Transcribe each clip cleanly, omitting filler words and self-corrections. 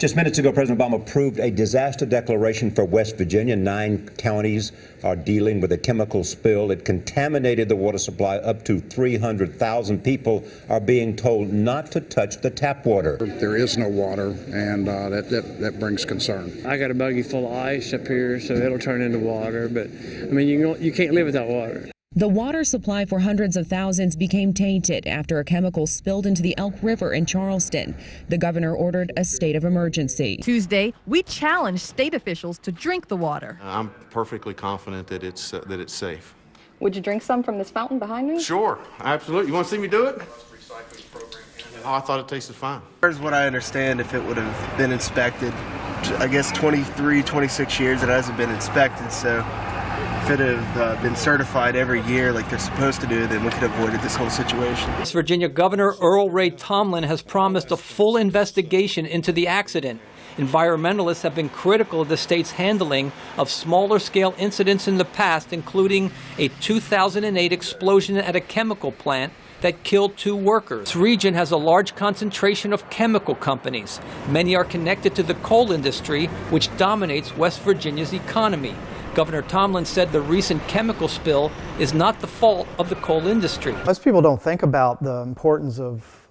Just minutes ago, President Obama approved a disaster declaration for West Virginia. 9 counties are dealing with a chemical spill. It contaminated the water supply. Up to 300,000 people are being told not to touch the tap water. There is no water, and that brings concern. I got a buggy full of ice up here, so it'll turn into water. But I mean, you can't live without water. The water supply for hundreds of thousands became tainted after a chemical spilled into the Elk River in Charleston. The governor ordered a state of emergency. Tuesday, we challenged state officials to drink the water. I'm perfectly confident that it's safe. Would you drink some from this fountain behind me? Sure, absolutely. You want to see me do it? Oh, I thought it tasted fine. Here's what I understand, if it would have been inspected. I guess 23, 26 years it hasn't been inspected, so if it had been certified every year like they're supposed to do, then we could have avoided this whole situation. West Virginia Governor Earl Ray Tomblin has promised a full investigation into the accident. Environmentalists have been critical of the state's handling of smaller scale incidents in the past, including a 2008 explosion at a chemical plant that killed 2 workers. This region has a large concentration of chemical companies. Many are connected to the coal industry, which dominates West Virginia's economy. Governor Tomblin said the recent chemical spill is not the fault of the coal industry. Most people don't think about the importance of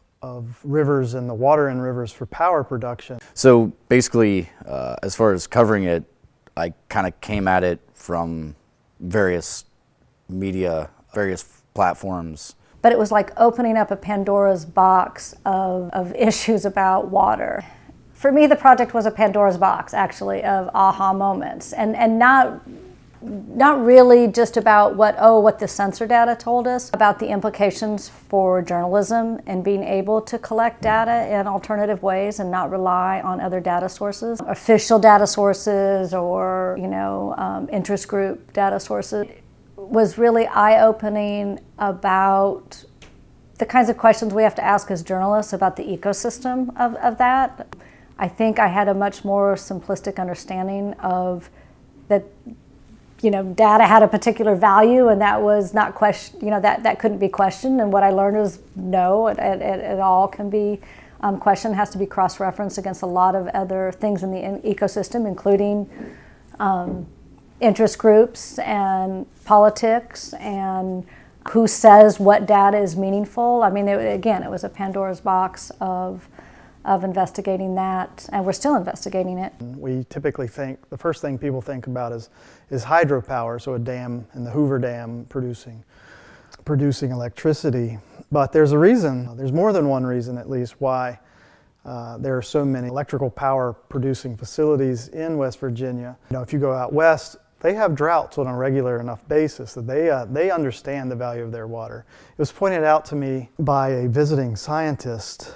rivers and the water in rivers for power production. So basically, as far as covering it, I kind of came at it from various media, various platforms. But it was like opening up a Pandora's box of issues about water. For me, the project was a Pandora's box, actually, of aha moments, and not really just about what the sensor data told us, about the implications for journalism and being able to collect data in alternative ways and not rely on other data sources, official data sources or interest group data sources. It was really eye-opening about the kinds of questions we have to ask as journalists about the ecosystem of that. I think I had a much more simplistic understanding of that, data had a particular value and that was not that couldn't be questioned. And what I learned is no, it all can be questioned, has to be cross-referenced against a lot of other things in the ecosystem, including interest groups and politics and who says what data is meaningful. I mean, it was a Pandora's box of investigating that, and we're still investigating it. We typically think, the first thing people think about is hydropower, so a dam and the Hoover Dam producing electricity. But there's a reason, there's more than one reason at least, why there are so many electrical power producing facilities in West Virginia. If you go out west, they have droughts on a regular enough basis that they understand the value of their water. It was pointed out to me by a visiting scientist,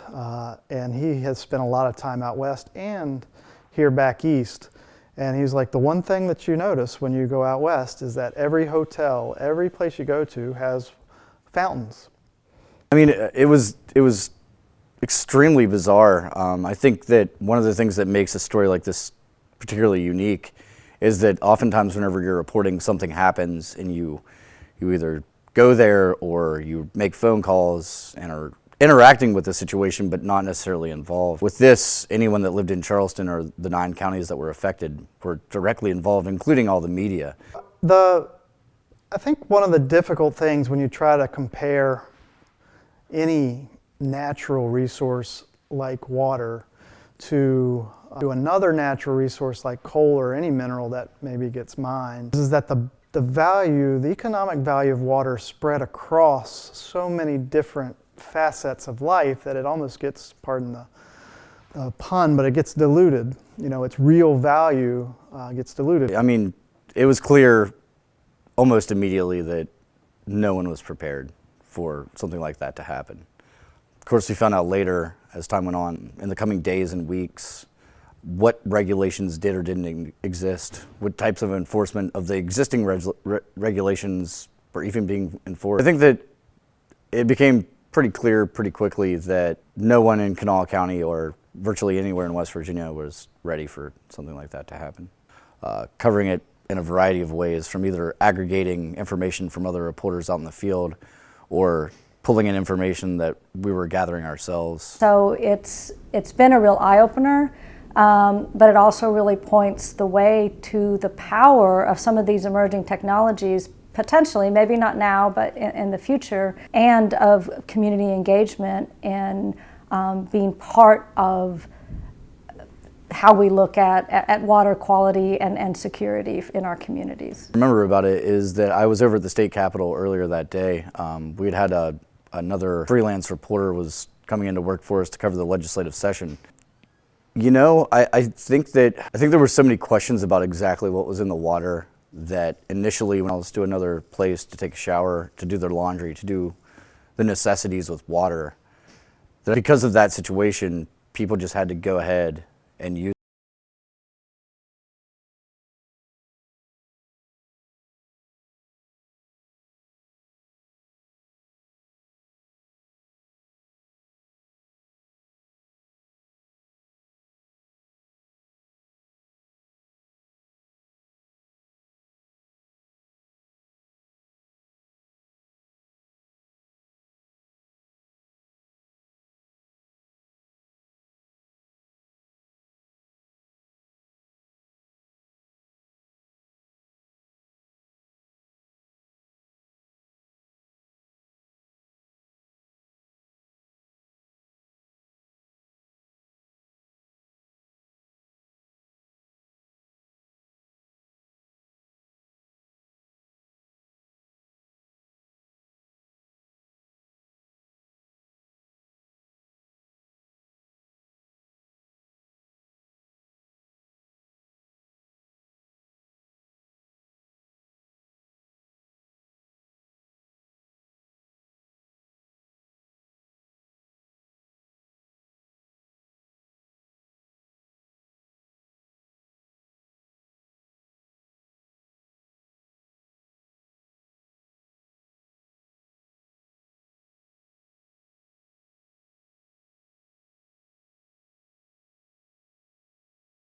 and he has spent a lot of time out west and here back east. And he's like, the one thing that you notice when you go out west is that every hotel, every place you go to has fountains. I mean, it was extremely bizarre. I think that one of the things that makes a story like this particularly unique is that oftentimes whenever you're reporting something happens and you either go there or you make phone calls and are interacting with the situation but not necessarily involved. With this, anyone that lived in Charleston or the 9 counties that were affected were directly involved, including all the media. I think one of the difficult things when you try to compare any natural resource like water to another natural resource like coal or any mineral that maybe gets mined is that the economic value of water spread across so many different facets of life that it almost gets, pardon the pun, but it gets diluted. Its real value gets diluted. I mean, it was clear almost immediately that no one was prepared for something like that to happen. Of course, we found out later, as time went on, in the coming days and weeks, what regulations did or didn't exist, what types of enforcement of the existing regulations were even being enforced. I think that it became pretty clear pretty quickly that no one in Kanawha County or virtually anywhere in West Virginia was ready for something like that to happen. Covering it in a variety of ways, from either aggregating information from other reporters out in the field or pulling in information that we were gathering ourselves. So it's been a real eye-opener. but it also really points the way to the power of some of these emerging technologies, potentially, maybe not now, but in the future, and of community engagement and being part of how we look at water quality and security in our communities. I remember about it is that I was over at the state capitol earlier that day. We'd had another freelance reporter was coming into work for us to cover the legislative session. You know, I think there were so many questions about exactly what was in the water that initially when I was to another place to take a shower, to do their laundry, to do the necessities with water, that because of that situation, people just had to go ahead and use